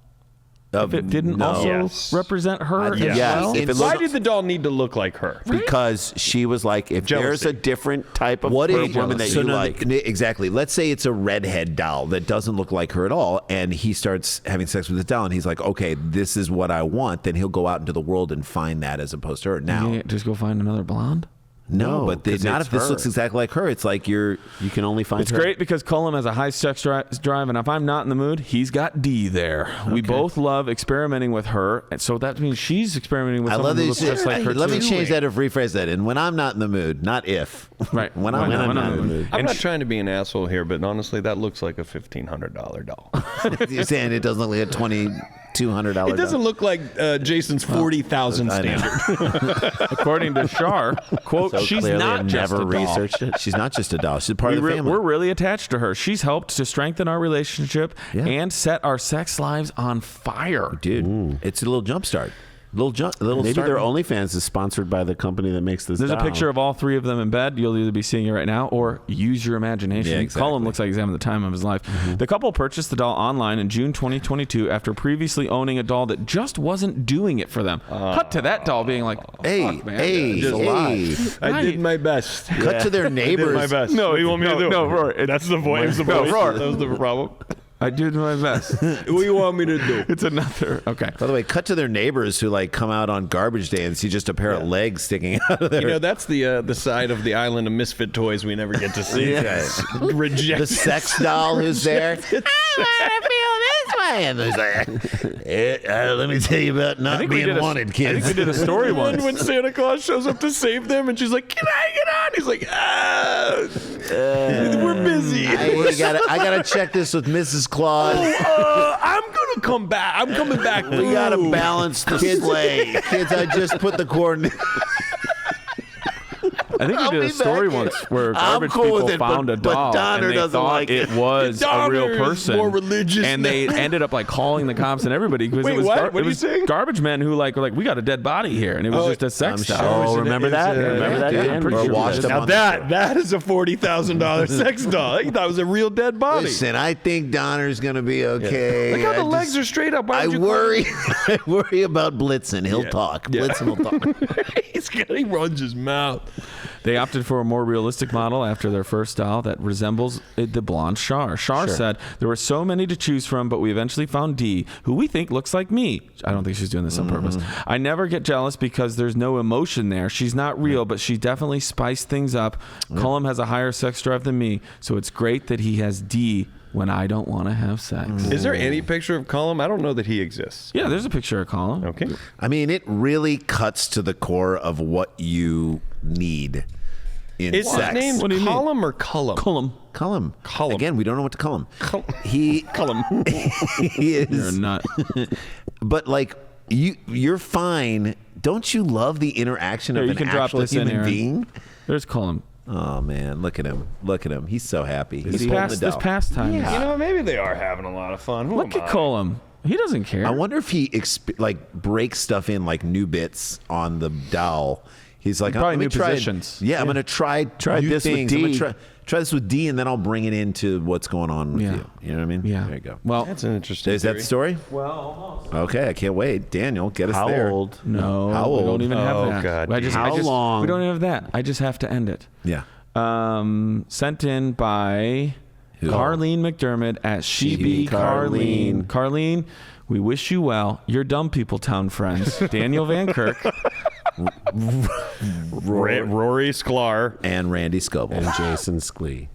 If it didn't no. also Yes. represent her as yes. well? If it Why looked- did the doll need to look like her? Because she was like, if there's Jealousy. a different type of What if woman that so you no, like, exactly. Let's say it's a redhead doll that doesn't look like her at all, and he starts having sex with this doll, and he's like, "Okay, this is what I want." Then he'll go out into the world and find that as opposed to her. Now, You can't just go find another blonde? no, but 'cause not it's if this her. looks exactly like her. It's like you're. you can only find It's her. great because Cullum has a high sex drive, and if I'm not in the mood, he's got D there. We both love experimenting with her, and so that means she's experimenting with I someone love who that. looks just like her Let me too. change that or rephrase that. And when I'm not in the mood, not if. Right. When I'm not in the mood. I'm not trying to be an asshole here, but honestly, that looks like a $1,500 doll. You're saying it doesn't look like a $2,200. It doesn't look like Jason's 40,000 I know. standard. According to Shar, quote, she's Clearly, not I've just never a doll. researched it. She's not just a doll. She's part of the family. We're really attached to her. She's helped to strengthen our relationship Yeah. and set our sex lives on fire. Dude, it's a little jump start. Little Maybe start. their OnlyFans is sponsored by the company that makes this. There's a doll. picture of all three of them in bed. You'll either be seeing it right now or use your imagination. Yeah, exactly. Cullum looks like he's having the time of his life. The couple purchased the doll online in June 2022 after previously owning a doll that just wasn't doing it for them. Cut to that doll being like, Hey, fuck, man. hey, Just hey. I did my best. Cut to their I did neighbors. my best. No, What do you want me to do? no, Rory, That's the voice. The No, voice. Rory. That was the problem. I did my best. What do you want me to do? It's another. Okay. By the way, cut to their neighbors who like come out on garbage day and see just a pair of legs sticking out of there. You know, that's the side of the island of misfit toys we never get to see. Yes. Rejected. The sex doll who's there. I want to feel this way. And there's like, let me tell you about not being wanted, I kids. think we did a story And once. when Santa Claus shows up to save them, and she's like, "Can I get on?" He's like, "We're busy. I gotta check this with Mrs. Claus. I'm gonna come back. I'm coming back. We gotta balance the sleigh. Kids, I just put the coordinates. I think we did a story once where I'm garbage cool with people it, found a but doll Donner and they doesn't thought like it it. was a real Donner is person. more religious and they ended up like calling the cops and everybody because Wait, it was what? What it are you was saying? garbage men who like were like, we got a dead body here, and it was just a sex doll. Oh, remember that? Remember that? dude. Yeah, I'm pretty Or sure washed we did. up Now on that is a $40,000 sex doll. I thought it was a real dead body. Listen, I think Donner's going to be okay. Look how the legs are straight up. Why I would you call worry. I worry about Blitzen. He'll talk. Yeah. Blitzen will talk. he runs his mouth. They opted for a more realistic model after their first doll that resembles the blonde Char. Char said, there were so many to choose from, but we eventually found Dee, who we think looks like me. I don't think she's doing this on purpose. I never get jealous because there's no emotion there. She's not real, but she definitely spiced things up. Cullum has a higher sex drive than me, so it's great that he has Dee when I don't want to have sex. Is there any picture of Cullum? I don't know that he exists. Yeah, there's a picture of Cullum. Okay. I mean, it really cuts to the core of what you need in Is sex. his name What do you mean? Cullum or Cullum? Cullum. Cullum. Again, we don't know what to call him. He Cullum. he is. You're a nut. But like you're fine. Don't you love the interaction Here, of you an can drop actual this in, human Aaron. being? There's Cullum. Oh man, look at him! Look at him! He's so happy. He's This holding the doll. past time. You know, maybe they are having a lot of fun. Who Look am at I? Cullum. He doesn't care. I wonder if he breaks stuff in like new bits on the doll. He's like, Probably let me new try positions. Yeah, I'm gonna try new this with things. I'm gonna D. try this with D, and then I'll bring it into what's going on with Yeah. you. You know what I mean? Yeah. There you go. Well, That's an interesting Is that theory. the story? well, almost. Okay, I can't wait. Daniel, get us How there. old? No, How we old? don't even have Oh, that. God. How long? We don't have that. I just have to end it. Yeah. Sent in by Carlene McDermott at She Be Carlene. Carlene, we wish you well. You're dumb people town friends. Daniel Van Kirk. Rory Sklar. And Randy Scovel. And Jason Sklee.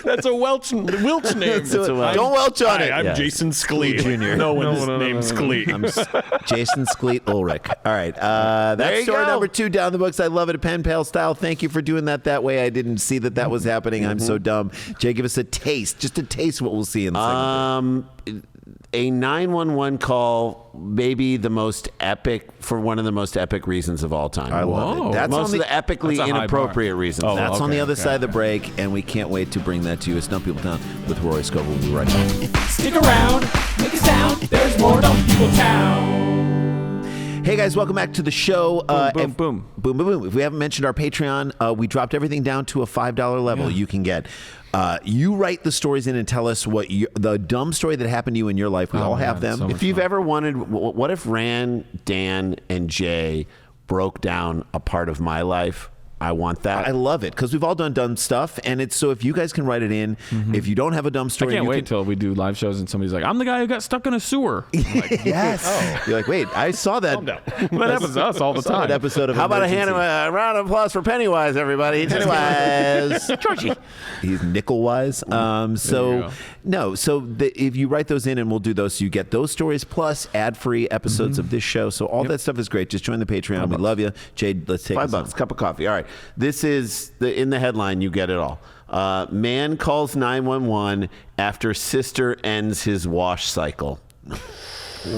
That's a Welch name. Don't welch on it. I'm Yes. Jason Sklee. Jr. No one's name's Sklee. I'm Jason Skleet Ulrich. All right. That's you story go. number 2 down the books. I love it. Pen pal style. Thank you for doing that way. I didn't see that was happening. I'm so dumb. Jay, give us a taste. Just a taste of what we'll see in the segment. A 911 call, maybe the most epic, for one of the most epic reasons of all time. I love Whoa. it. That's Most on of the, the epically That's a high inappropriate bar. reasons. Oh, that's on okay, the other okay. side of the break, and we can't wait to bring that to you. It's Dumb People Town with Rory Scovel. We'll be right back. Stick around, make a sound. There's more Dumb People Town. Hey guys, welcome back to the show. Boom, boom, boom, boom, boom. If we haven't mentioned our Patreon, we dropped everything down to a $5 level. You can get. You write the stories in and tell us what the dumb story that happened to you in your life. We all my have God, them. so much If you've ever wanted, what if Ran, Dan, and Jay broke down a part of my life? I want that. I love it because we've all done dumb stuff, and it's so if you guys can write it in, if you don't have a dumb I story, can't you wait can- till we do live shows and somebody's like, I'm the guy who got stuck in a sewer. Yes, you're like, wait, I saw that. That happens to us all the Saw that time. episode of How about a Emergency. round of applause for Pennywise, everybody? Pennywise. Georgie. He's nickel wise. go. If you write those in and we'll do those, so you get those stories plus ad-free episodes of this show. So all that stuff is great. Just join the Patreon. We love you. Jade, let's take us on. $5, cup of coffee. All right. This is in the headline. You get it all. Man calls 911 after sister ends his wash cycle.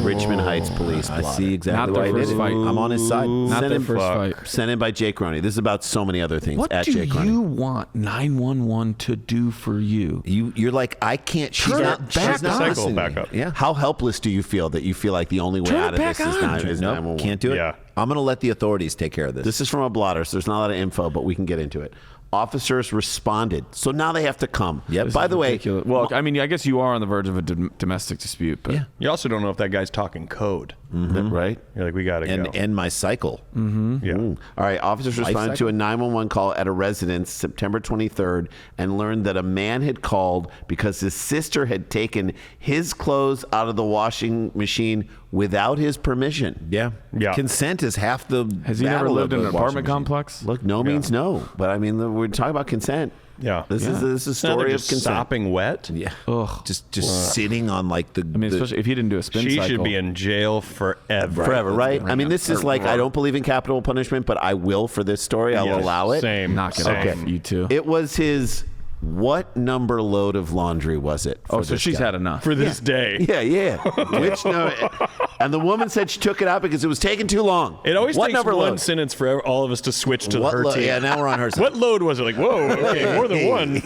Richmond Heights police. I blotter. see exactly Not why the I did first it. fight. I'm on his side. Not Send the him first fight. Sent in by Jake Roney. This is about so many other things. What at do Jake Roney. you want 911 to do for you? You're like, I can't. She's Turn not. it She's back not on. Cycle listening back to me. up. Yeah. How helpless do you feel that you feel like the only way Turn out it of this back is on. not? Nope, 911? can't do it. Yeah. I'm going to let the authorities take care of this. This is from a blotter, so there's not a lot of info, but we can get into it. Officers responded, so now they have to come. Yep. By the way, Ridiculous. Well, I mean, I guess you are on the verge of a domestic dispute, but Yeah. You also don't know if that guy's talking code. right? You're like, we got to go. and end my cycle. Yeah. All right, officers responded to a 911 call at a residence September 23rd and learned that a man had called because his sister had taken his clothes out of the washing machine without his permission. Yeah. Yeah. Consent is half the. has he never battle lived of in a an washing apartment machine. complex? Look, no means no, but I mean, we're talking about consent. Yeah. This is a Now they're story of just consent. sopping wet. Yeah. Ugh. Just sitting on like the. I mean, especially if he didn't do a spin She cycle. should be in jail forever. Forever, right? I mean, this is like, I don't believe in capital punishment, but I will for this story. I'll Yes, allow it. Same. Knock it Same. off, you two. It was his, what number load of laundry was it? Oh, for so this she's guy? had enough. For this day. Yeah. Which no, And the woman said she took it out because it was taking too long. It always what takes number one load? sentence for all of us to switch to her team. Yeah, now we're on her side. What load was it? Like, whoa, okay, more than one.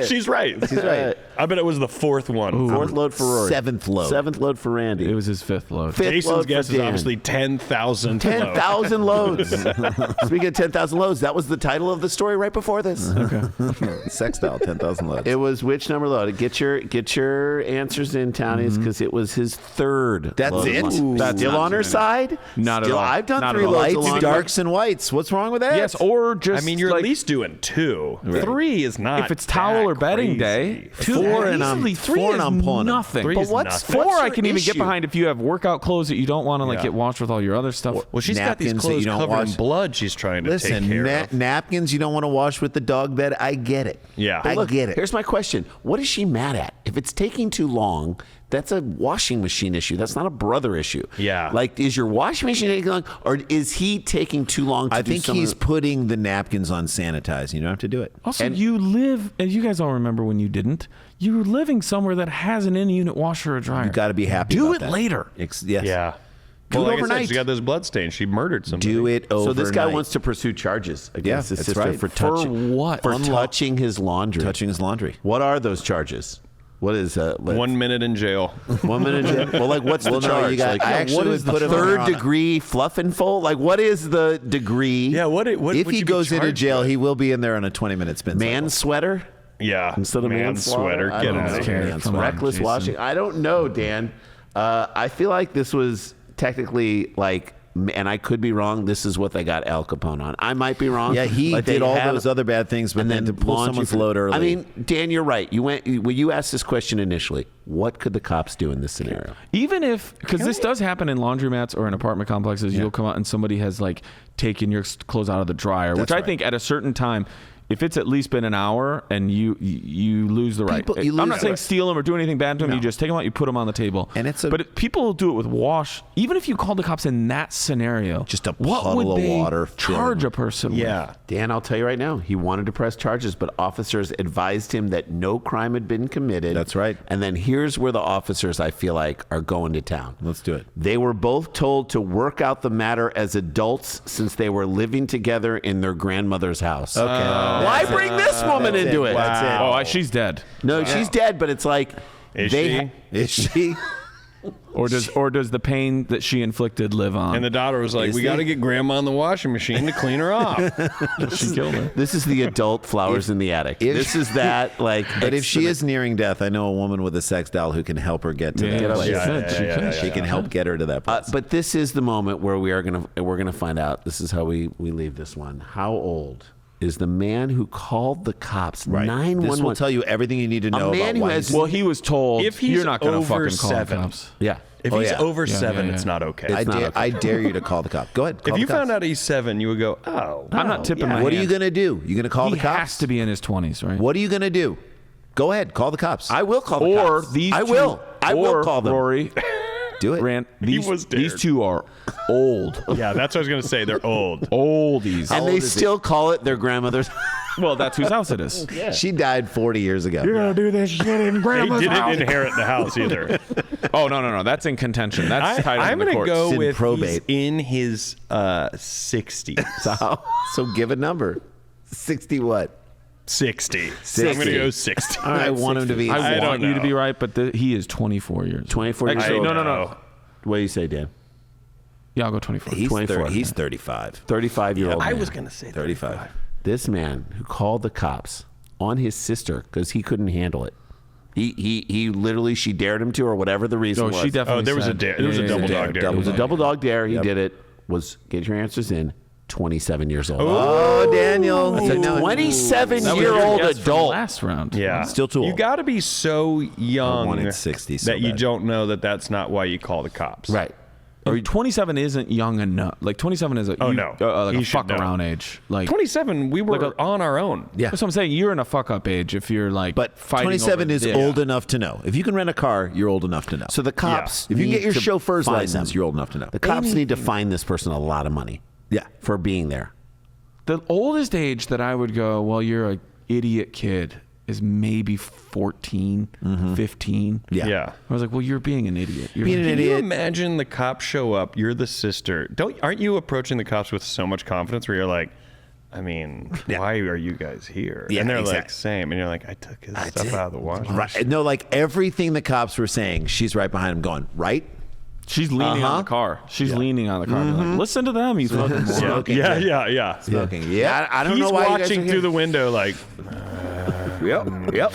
She's right. She's right. I bet it was the fourth one. Fourth load for Rory. Seventh load. Seventh load for Randy. It was his fifth load. Fifth Jason's load guess for is Dan. obviously 10,000. 10,000 loads. Speaking of 10,000 loads, that was the title of the story right before this. Sex doll, 10,000 loads. It was which number load? Get your answers in, Townies, because it was his third. That's load of it? launch. Ooh. That's Still not on her too side? Not at Still, all. I've done Not 3 at all. loads of Lights, laundry. darks, and whites. What's wrong with that? Yes, or just I mean, you're like, at least doing 2. 3 is not. if it's towel or that bedding crazy. day, 2 4 and I'm- easily 3 4 is and I'm pulling 'em. nothing. 3 But is what's nothing. 4? I your can even get issue? behind if you have workout clothes that you don't want to like Yeah. get washed with all your other stuff. Well, she's got these Napkins that clothes you don't covered wash. in blood. She's trying to Listen, take care of. napkins you don't want to wash with the dog bed. I get it. Yeah. I Look, get it. Here's my question. What is she mad at? If it's taking too long, that's a washing machine issue. That's not a brother issue. Yeah. Like, is your washing machine taking long, or is he taking too long to I do think something? he's putting the napkins on sanitize. You don't have to do it. Also, you live, and you guys all remember when you didn't. You were living somewhere that has an in-unit washer or dryer. You got to be happy. Do about it that. later. Yes. Yeah. Do Well, it like I overnight. said, she got those blood stains. She murdered somebody. Do it overnight. So this guy wants to pursue charges against Yeah, his that's sister right. for For touching what? For touching his laundry. touching his laundry. What are those charges? What is 1 minute in jail. 1 minute? in jail? Well, like what's the Well, no, charge? you got- like, I actually what would is the put him third on- degree fluff and fold? Like what is the degree? Yeah. What If would he you be goes into charged jail, with? he will be in there on a 20-minute spin. Man cycle. sweater Yeah. instead of man manslaughter? sweater. I Get don't out know. of here. Come on, Reckless Jason. washing. I don't know, Dan. I feel like this was technically like, and I could be wrong. This is what they got Al Capone on. I might be wrong. Yeah, he but did they all had- those other bad things, but and then to pull laundry someone's for- load early. I mean, Dan, you're right. When you asked this question initially, what could the cops do in this scenario? Even if, because this does happen in laundromats or in apartment complexes, you'll come out and somebody has like taken your clothes out of the dryer, which That's I right. think at a certain time, if it's at least been an hour and you lose the right. People- you I'm lose not the saying right. steal them or do anything bad to them. No. You just take them out, you put them on the table. And it's but people do it with wash. Even if you called the cops in that scenario, Just a what puddle would of they water charge filling. a person Yeah. Dan, I'll tell you right now, he wanted to press charges, but officers advised him that no crime had been committed. That's right. And then here's where the officers, I feel like, are going to town. Let's do it. They were both told to work out the matter as adults since they were living together in their grandmother's house. Okay. Why bring this woman That's into it. it? That's it. with? Oh, she's dead. No, she's dead, but it's like Is they she? Is she? Or does the pain that she inflicted live on? And the daughter was like, Is "We he? got to get grandma in the washing machine to clean her off." she killed her. This is the adult flowers in the attic. if- This is that like. But if she is nearing death, I know a woman with a sex doll who can help her get to Yeah, that place. she could. She could. She can help get her to that place. But this is the moment where we're gonna find out. This is how we leave this one. How old is the man who called the cops? Right. 911. This will tell you everything you need to know man about who why has- he's- Well, he was told If he's you're not going to over fucking call the 7. cops. Yeah. If Oh, he's yeah. over Yeah, 7, yeah, it's yeah. not okay. I, It's not okay. I dare you to call the cop. Go ahead. Call if you the cops. found out he's 7, you would go, "Oh, I'm not tipping my What are hand. you going to do? You going to call He the cops? has to be in his 20s, right? What are you going to do? Go ahead. Call the cops. I will call the Or cops. these I two, will. I will or, call them. Rory, do it. Rand, these was these dared. two are old. yeah." That's what I was gonna say. They're old. Oldies. And they still call it their grandmother's. Well, that's whose house it is. She died 40 years ago. gonna do this shit in They grandma's didn't inherit the house either. Oh, no. That's in contention. That's tied I'm in the gonna courts. go in with probate. he's in his 60s. So give a number. 60 what? 60. 60. I'm gonna go 60. All right, I want him to be. I I want don't you to know. be right, but he is 24 years. 24 years Actually, old. no. What do you say, Dan? Yeah, I'll go 24. He's 24. He's 35. 35-year-old. I man. was gonna say 35. This man who called the cops on his sister because he couldn't handle it. He literally, she dared him to, or whatever the reason No, was. she definitely. Oh, there was a said- dare. There was a Yeah, double yeah, dog yeah. dare. It was a dog. double dog dare. He Yep. did it. Was get your answers in. 27 years old. Oh, Daniel. That's a No, That was your 27-year-old guess from adult. Last round. Yeah, Still too You old. got to be so young wanted 60 so that you bad. don't know that that's not why you call the cops. Right. Or 27 isn't young enough. Like 27 is Oh, no. like He a should fuck know. around age. Like 27, we were Like on our own. Yeah. that's what I'm saying. You're in a fuck up age if you're like. But fighting 27 over is this. old enough to know. If you can rent a car, you're old enough to know. So the cops, if you can need get your to chauffeur's find license, them. you're old enough to know. The cops need to find this person a lot of money. Yeah. For being there. The oldest age that I would go, well, you're a idiot kid, is maybe 14, 15. Yeah. I was like, well, you're being an idiot. You're Being an Can you idiot. imagine the cops show up? You're the sister. Aren't you approaching the cops with so much confidence where you're like, I mean, why are you guys here? Yeah, and they're like, exactly. same. And you're like, I took his stuff out of the washing Right. machine. No, like everything the cops were saying, she's right behind him going, right? She's leaning on the car. She's leaning on the car. Like, listen to them, you fucking moron. Smoking. Yeah. Smoking. Yeah. I don't He's know why you guys watching are through here. the window like, Yep.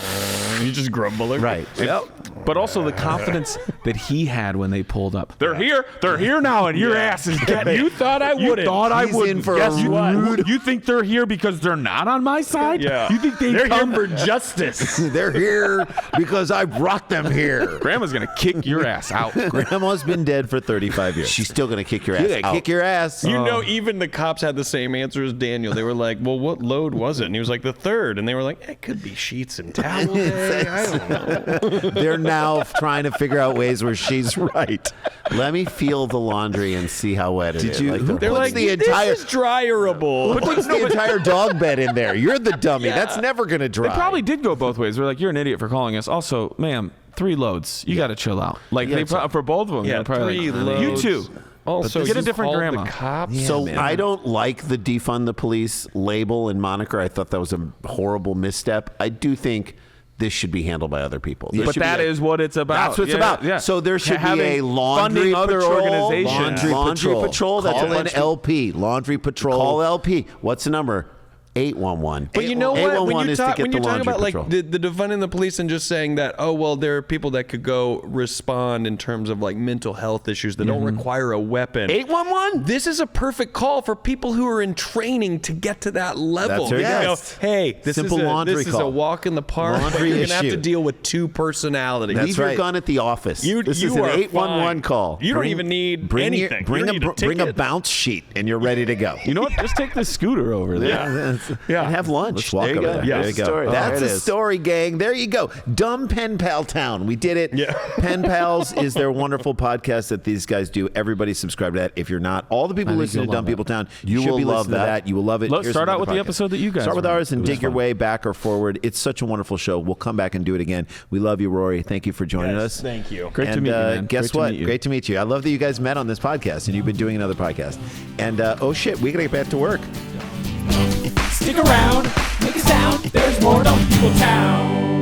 you just grumbling. Right. Yep. But also the confidence that he had when they pulled up. They're here. They're here now, and your ass is getting. You thought I wouldn't. You thought I He's wouldn't. in for Guess a what? rude- You think they're here because they're not on my side? Yeah. You think they're come here for justice? They're here because I brought them here. Grandma's gonna kick your ass out. Grandma's been dead for 35 years. She's still going to kick your ass She's gonna out. kick your ass. You know, even the cops had the same answer as Daniel. They were like, well, what load was it? And he was like, the third. And they were like, it could be sheets and towel day. I don't know. They're now trying to figure out ways where she's right. Let me feel the laundry and see how wet it is. you- Like who- the- They're What's like, the this entire- is dryerable. Puts the entire dog bed in there. You're the dummy. That's never going to dry. They probably did go both ways. They're like, you're an idiot for calling us. Also, ma'am, 3 loads. You got to chill out. Like for both of them. Yeah, they're probably 3 like, you loads. too. Also, Get a you different called grandma. The cops. So man. I don't like the defund the police label and moniker. I thought that was a horrible misstep. I do think this should be handled by other people. This But should be that is what it's about. That's what it's Yeah, about. yeah. So there should be Having a laundry funding other patrol, organizations. Laundry patrol. That's Call a an LP. Laundry patrol. Call LP. What's the number? 811. But you know what? When 811 you is to talk, get when the you talk laundry about like patrol. the defunding the police and just saying that, oh well, there are people that could go respond in terms of like mental health issues that don't require a weapon. 811. This is a perfect call for people who are in training to get to that level. That's right. You go, Yes. hey, this Simple laundry is a call. walk in the park. Laundry but you're gonna have issue. to deal with 2 personalities. That's Leave your right. gun at the office. You this you is an are 811 fine. call. You don't even need anything. Bring you don't need bring a ticket. bounce sheet, and you're ready to go. You know what? Just take the scooter over there. Yeah. And have lunch. Let's walk There you over go. there. Yeah. There you go. Story. That's There it a is. story, gang. There you go. Dumb Pen Pal Town. We did it. Yeah. Pen Pals is their wonderful podcast that these guys do. Everybody subscribe to that. If you're not, all the people think listening to you'll Dumb love People Town, You should will be love listening to that. that. You will love it. Let's Here's start out another with the podcast. episode that you guys Start with were in. ours and It was dig your fun. way back or forward. It's such a wonderful show. We'll come back and do it again. We love you, Rory. Thank you for joining us. Thank you. Great to And, meet you, man. Guess Great to what? meet you. Great to meet you. I love that you guys met on this podcast and you've been doing another podcast. And oh shit, we gotta get back to work. Stick around, make a sound. There's more Dumb People Town.